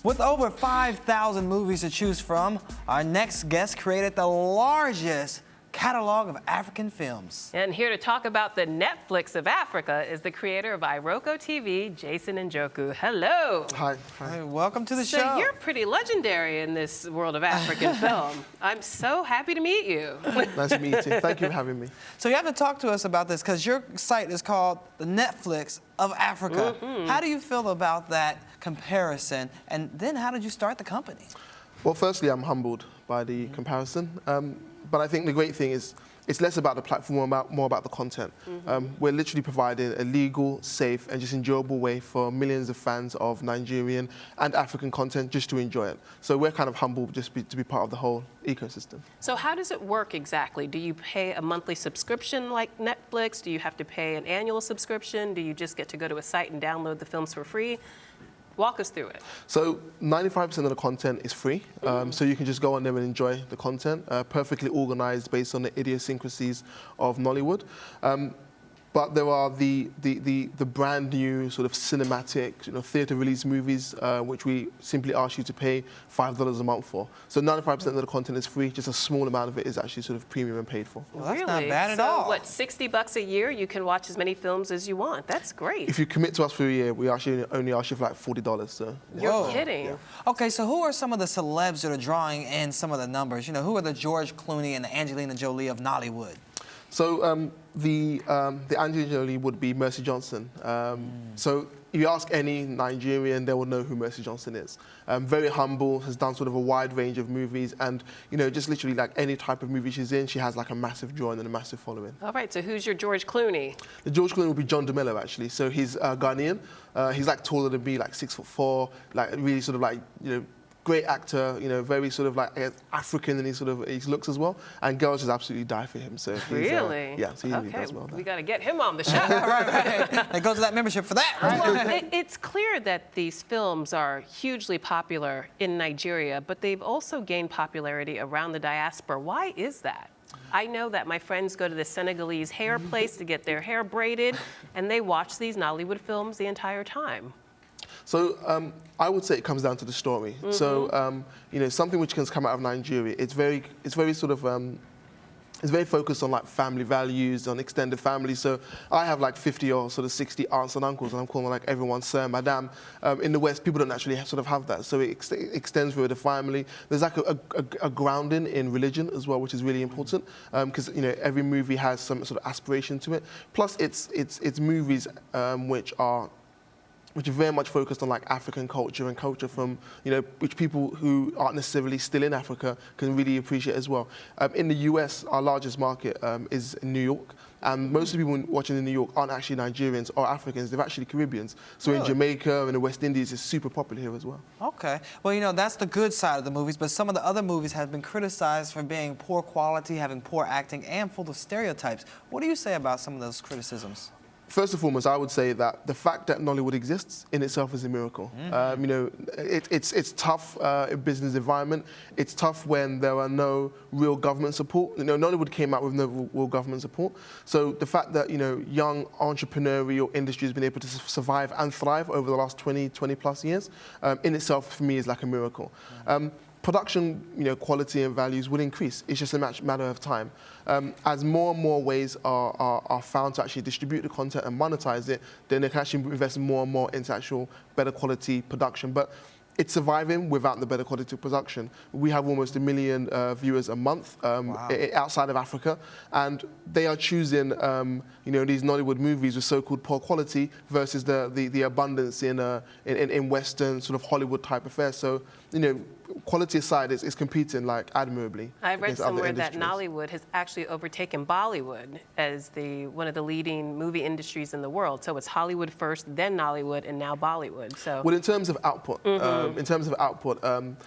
With over 5,000 movies to choose from, our next guest created the largest catalog of African films. And here to talk about the Netflix of Africa is the creator of iROKO TV, Jason Njoku. Hello. Hi. Hey, welcome to the show. So you're pretty legendary in this world of African film. I'm so happy to meet you. Nice to meet you. Thank you for having me. So you have to talk to us about this because your site is called the Netflix of Africa. How do you feel about that comparison? And then how did you start the company? Well, firstly, I'm humbled by the comparison. But I think the great thing is it's less about the platform, more about the content. We're literally providing a legal, safe, and just enjoyable way for millions of fans of Nigerian and African content just to enjoy it. So we're kind of humbled just to be part of the whole ecosystem. So how does it work exactly? Do you pay a monthly subscription like Netflix? Do you have to pay an annual subscription? Do you just get to go to a site and download the films for free? Walk us through it. So 95% of the content is free, so you can just go on there and enjoy the content, perfectly organized based on the idiosyncrasies of Nollywood. But there are the brand new sort of cinematic, theatre release movies, which we simply ask you to pay $5 a month for. So 95% of the content is free, just a small amount of it is actually sort of premium and paid for. Well, that's not bad at all. So what, $60 a year, you can watch as many films as you want. That's great. If you commit to us for a year, we actually only ask you for like $40. So. You're kidding. Yeah. Okay, so who are some of the celebs that are drawing in some of the numbers? Who are the George Clooney and the Angelina Jolie of Nollywood? So the Angelina Jolie would be Mercy Johnson. So if you ask any Nigerian, they will know who Mercy Johnson is. Very humble, has done sort of a wide range of movies, and just literally like any type of movie she's in, she has like a massive drawing and a massive following. All right, so who's your George Clooney? The George Clooney would be John DeMello, actually. So he's Ghanaian. He's like taller than me, like 6'4", like really sort of like great actor, very sort of like African in his looks as well, and girls just absolutely die for him. So he's, really, yeah, so he really okay, does well. We got to get him on the show. right. It goes to that membership for that. Right? Well, it's clear that these films are hugely popular in Nigeria, but they've also gained popularity around the diaspora. Why is that? I know that my friends go to the Senegalese hair place to get their hair braided, and they watch these Nollywood films the entire time. So I would say it comes down to the story. So something which can come out of Nigeria, it's very sort of it's very focused on like family values, on extended family. So I have like 50 or sort of 60 aunts and uncles, and I'm calling like everyone sir, madame. In the West, people don't actually sort of have that. So it extends through the family. There's like a grounding in religion as well, which is really important, because every movie has some sort of aspiration to it. Plus, it's movies which are very much focused on like African culture and culture from, which people who aren't necessarily still in Africa can really appreciate as well. In the US, our largest market is in New York, and most of the people watching in New York aren't actually Nigerians or Africans, they're actually Caribbeans. So in Jamaica and the West Indies, it's super popular here as well. Okay, well that's the good side of the movies, but some of the other movies have been criticized for being poor quality, having poor acting, and full of stereotypes. What do you say about some of those criticisms? First and foremost, I would say that the fact that Nollywood exists in itself is a miracle. It's tough business environment. It's tough when there are no real government support. Nollywood came out with no real government support. So the fact that young entrepreneurial industry has been able to survive and thrive over the last 20 plus years, in itself for me is like a miracle. Production, quality and values will increase. It's just a matter of time. As more and more ways are found to actually distribute the content and monetize it, then they can actually invest more and more into actual better quality production. But it's surviving without the better quality production. We have almost 1 million viewers a month outside of Africa, and they are choosing these Nollywood movies with so-called poor quality versus the abundance in Western sort of Hollywood type affairs. So quality aside, is competing like admirably. I read somewhere that Nollywood has actually overtaken Bollywood as one of the leading movie industries in the world. So it's Hollywood first, then Nollywood, and now Bollywood. So well, in terms of output,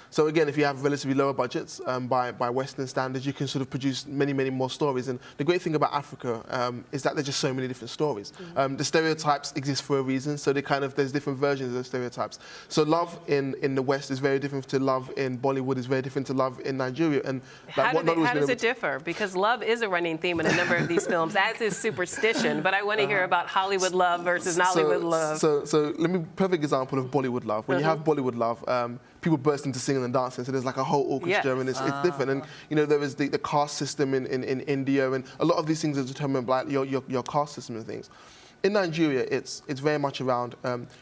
so again, if you have relatively lower budgets by Western standards, you can sort of produce many more stories. And the great thing about Africa is that there's just so many different stories. The stereotypes exist for a reason, so there's different versions of those stereotypes. So love in the West is very different to love love in Bollywood is very different to love in Nigeria. And How does it differ? Because love is a running theme in a number of these films, as is superstition. But I want to hear about Hollywood love versus Nollywood love. So let me, perfect example of Bollywood love. When you have Bollywood love, people burst into singing and dancing. So there's like a whole orchestra, and it's different. And you know, there is the caste system in India, and a lot of these things are determined by your caste system and things. In Nigeria, it's very much around,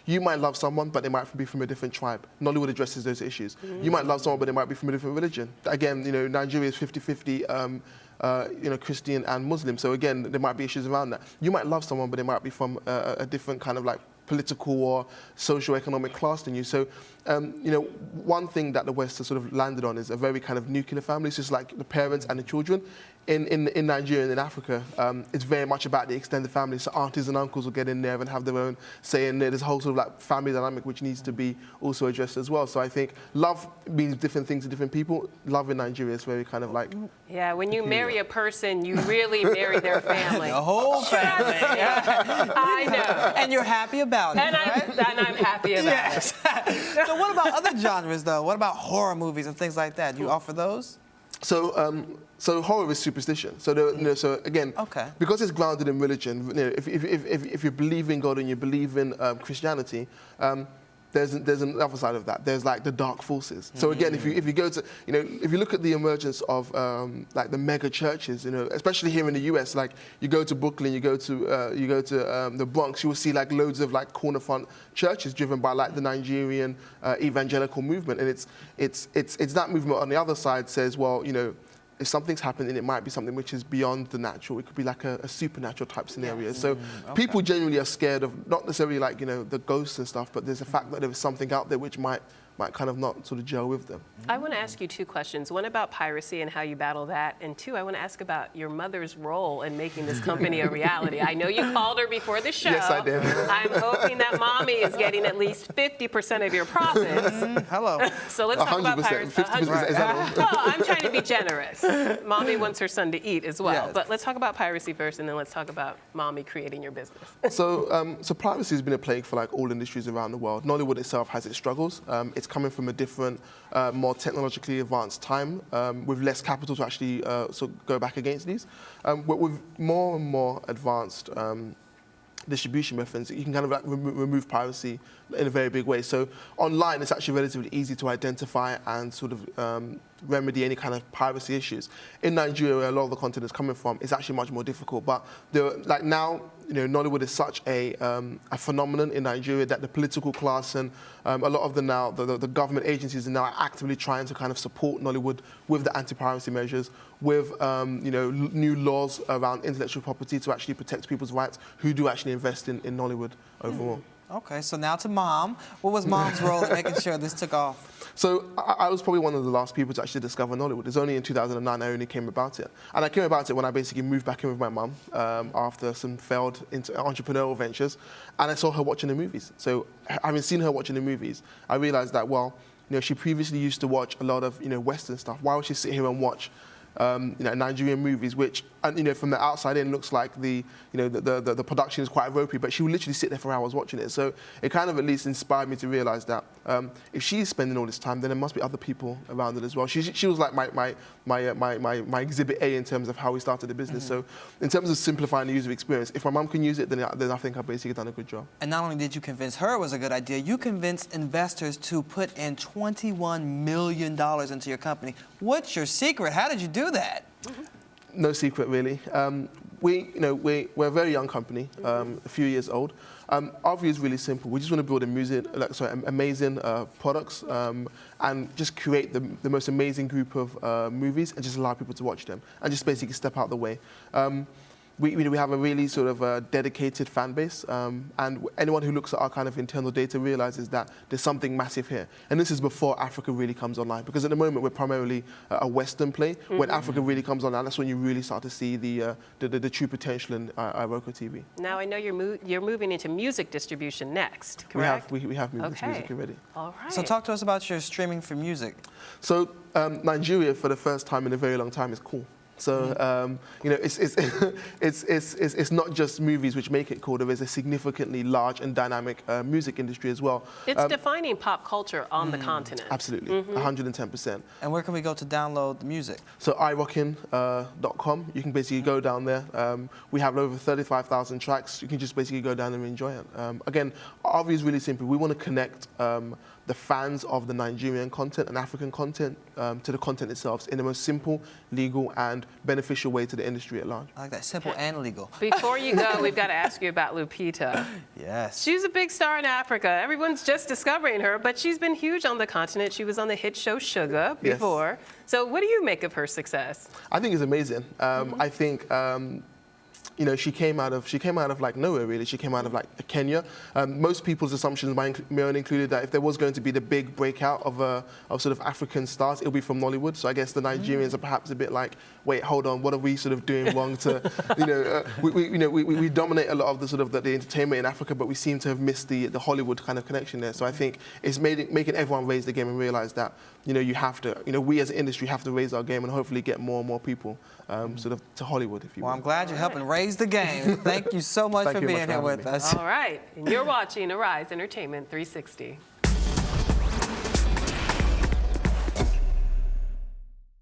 you might love someone, but they might be from a different tribe. Nollywood addresses those issues. You might love someone, but they might be from a different religion. Again, you know, Nigeria is 50-50, you know, Christian and Muslim. So again, there might be issues around that. You might love someone, but they might be from a different kind of like political or socio-economic class than you. So, you know, one thing that the West has sort of landed on is a very kind of nuclear family. It's just like the parents and the children. In Nigeria and in Africa, it's very much about the extended family. So aunties and uncles will get in there and have their own say in there. There's a whole sort of like family dynamic which needs to be also addressed as well. So I think love means different things to different people. Love in Nigeria is very kind of like... Yeah, when you marry a person, you really marry their family. The whole family. I know. And you're happy about it, right? And I'm happy about it. So what about other genres, though? What about horror movies and things like that? Do you offer those? So horror is superstition. So you know, so again, because it's grounded in religion. You know, if you believe in God and you believe in Christianity, there's another side of that. There's like the dark forces. So again, if you go to, you know, if you look at the emergence of like the mega churches, you know, especially here in the US, like you go to Brooklyn, you go to the Bronx, you will see like loads of like corner front churches driven by like the Nigerian evangelical movement, and it's that movement on the other side says, well, you know, if something's happening, it might be something which is beyond the natural. It could be like a supernatural type scenario. So people generally are scared of not necessarily like, you know, the ghosts and stuff, but there's a fact that there is something out there which might kind of not sort of gel with them. I want to ask you two questions. One about piracy and how you battle that, and two, I want to ask about your mother's role in making this company a reality. I know you called her before the show. Yes, I did. I'm hoping that Mommy is getting at least 50% of your profits. Hello. So let's talk about 100%. piracy. 50%. Well, I'm trying to be generous. Mommy wants her son to eat as well. Yes. But let's talk about piracy first, and then let's talk about Mommy creating your business. So piracy has been a plague for like all industries around the world. Nollywood itself has its struggles. It's coming from a different, more technologically advanced time with less capital to actually sort of go back against these. With more and more advanced distribution methods, you can kind of like remove piracy in a very big way. So online, it's actually relatively easy to identify and sort of remedy any kind of piracy issues. In Nigeria, where a lot of the content is coming from, it's actually much more difficult. But like now, you know, Nollywood is such a phenomenon in Nigeria that the political class and a lot of the government agencies are now actively trying to kind of support Nollywood with the anti-piracy measures, with you know, new laws around intellectual property to actually protect people's rights who do actually invest in Nollywood overall. Okay, so now to Mom. What was Mom's role in making sure this took off? So I was probably one of the last people to actually discover Nollywood. It's only in 2009 I only came about it. And I came about it when I basically moved back in with my mum after some failed entrepreneurial ventures. And I saw her watching the movies. So having seen her watching the movies, I realized that, well, you know, she previously used to watch a lot of, you know, Western stuff. Why would she sit here and watch you know, Nigerian movies, which, you know, from the outside in looks like the production is quite ropey, but she would literally sit there for hours watching it. So it kind of at least inspired me to realize that if she's spending all this time, then there must be other people around it as well. She was like my exhibit A in terms of how we started the business. So in terms of simplifying the user experience, if my mum can use it, then I think I've basically done a good job. And not only did you convince her it was a good idea, you convinced investors to put in $21 million into your company. What's your secret? How did you do that? No secret, really. We're a very young company, a few years old. Our view is really simple. We just want to build amazing products and just create the most amazing group of movies and just allow people to watch them and just basically step out the way. We have a really sort of dedicated fan base, and anyone who looks at our kind of internal data realizes that there's something massive here. And this is before Africa really comes online, because at the moment we're primarily a Western play. When Africa really comes online, that's when you really start to see the true potential in iROKO TV. Now I know you're moving into music distribution next, correct? We have moved into music already. All right. So talk to us about your streaming for music. So Nigeria, for the first time in a very long time, is cool. So you know, it's not just movies which make it cool. There is a significantly large and dynamic music industry as well. It's defining pop culture on the continent. Absolutely, 110%. And where can we go to download the music? So iROKO.com, you can basically go down there. We have over 35,000 tracks. You can just basically go down and enjoy it. Again, our view is really simple. We want to connect the fans of the Nigerian content and African content to the content itself in the most simple, legal, and beneficial way to the industry at large. I like that, simple and legal. Before you go, we've got to ask you about Lupita. Yes. She's a big star in Africa. Everyone's just discovering her, but she's been huge on the continent. She was on the hit show Sugar before. Yes. So what do you make of her success? I think it's amazing. I think you know, she came out of like nowhere really. She came out of like Kenya. Most people's assumptions, my own included, that if there was going to be the big breakout of sort of African stars, it'll be from Nollywood. So I guess the Nigerians are perhaps a bit like, wait, hold on, what are we sort of doing wrong to, we dominate a lot of the sort of the entertainment in Africa, but we seem to have missed the Hollywood kind of connection there. So I think it's making everyone raise the game and realize that, you know, you have to, you know, we as an industry have to raise our game and hopefully get more and more people sort of to Hollywood, if you will. Well, I'm glad you're helping raise the game. Thank you so much for being here with us. All right, and you're watching Arise Entertainment 360.